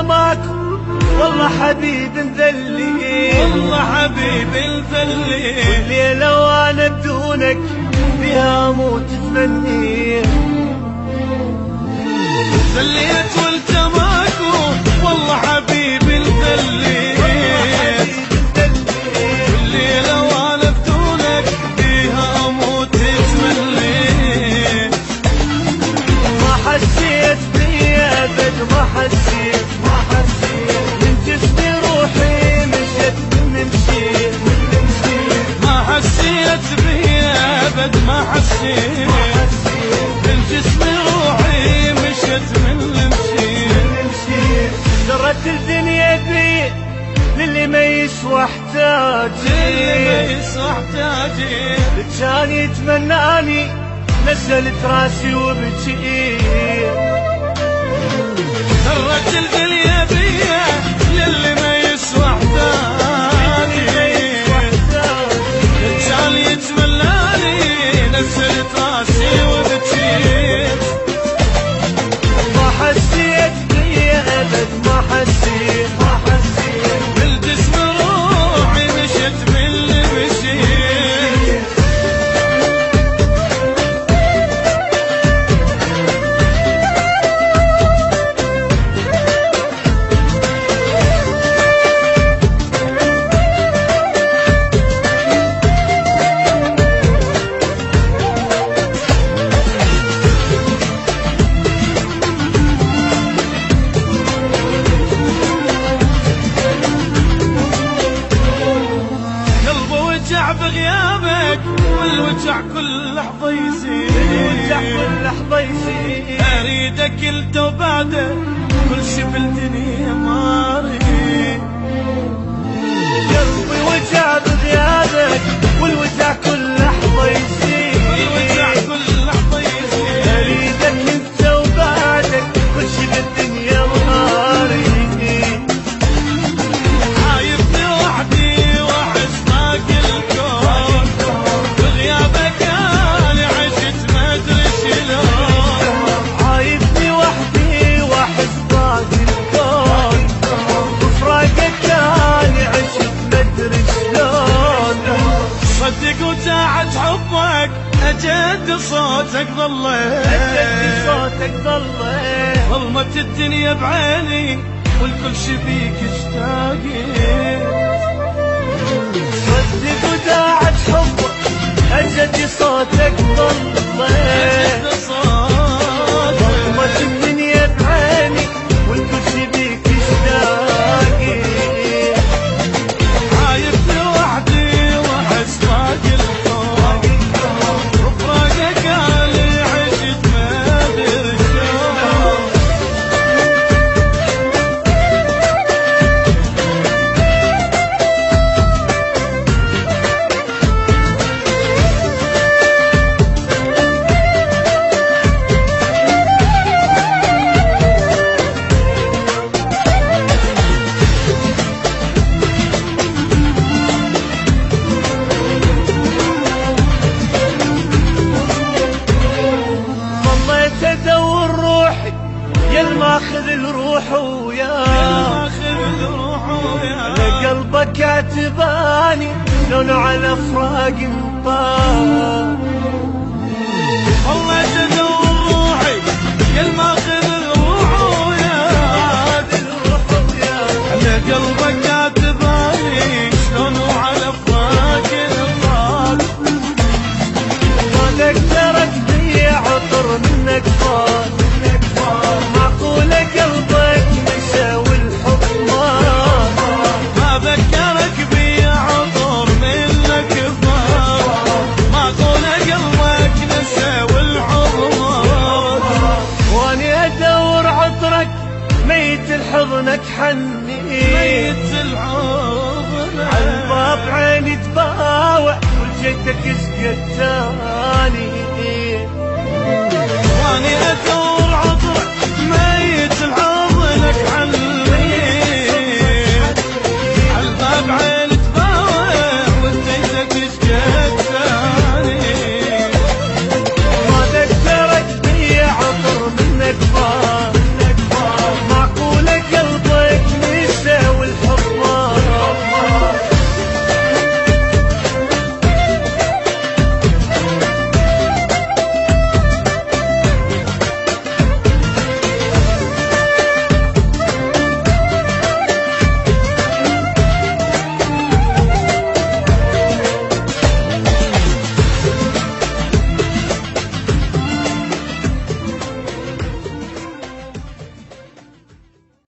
ماكو والله حبيب مذلي، والله حبيب مذلي، والليلة وانا بدونك بها اموت تمني. ذليت وانت ماكو والله حبيب مذلي، والليلة وانا بدونك بها اموت تمني. ما حسيت بيا ابد، ما حسيت من جسمي روحي مشت نمشي. ما حسيت بيا ابد، ما حسيت من جسمي روحي مشت من نمشي. درت الدنيا بي للي ما يسوى احتاجي، كان يتمناني نزلت راسي وبكي. سرت الدنيا بيا للي ما يسوى احتاجي، كان يتمناني نزلت راسي وبكيت. ما حسيت بيا ابد، ما حسيت بالجسم روحي مشت من اللي مشيت. بغيابك والوجع كل لحظة يزيد، أريدك انت وبعدك كل شي بالدنيا ما أريد. قلبي وجع بغيابك والوجع كل لحظة يزيد، أريدك انت وبعدك كل شي بالدنيا ما أريد. عايبني وحدي واحس باقي الكون، بغيابك أنا عشت ما أدري شلون. عايبني وحدي واحس باقي الكون، بفراقك أنا عشت ما أدري شلون. صدق وساعة حبك أجد صوتك ظليت، ظلمت الدنيا بعيني والكل شي فيك اشتاقيت. صدق وداعت حبك أجد صوتك ظليت، ظلمت الدنيا بعيني والكل شي بيك اشتاقي. عايبني وحدي واحس باقي الكون، وفراقك انا عشت ما ادري شلون. ماخذ الروح وياه، قلبك اعتباني لون على فراق انطار. والله تدور روحي يا ماخذ الروح وياه، على قلبك اعتباني شلون على فراق انطار. ما ذكرك بي عطر منك فات، معقولة قلبك نسى والحب مات. ما ذكرك بي عطر منك فات، معقولة قلبك نسى والحب مات. واني ادور عطرك ميت الحضنك حني، ميت الحضن عالباب عيني تباوع والجيتك سقت تاني.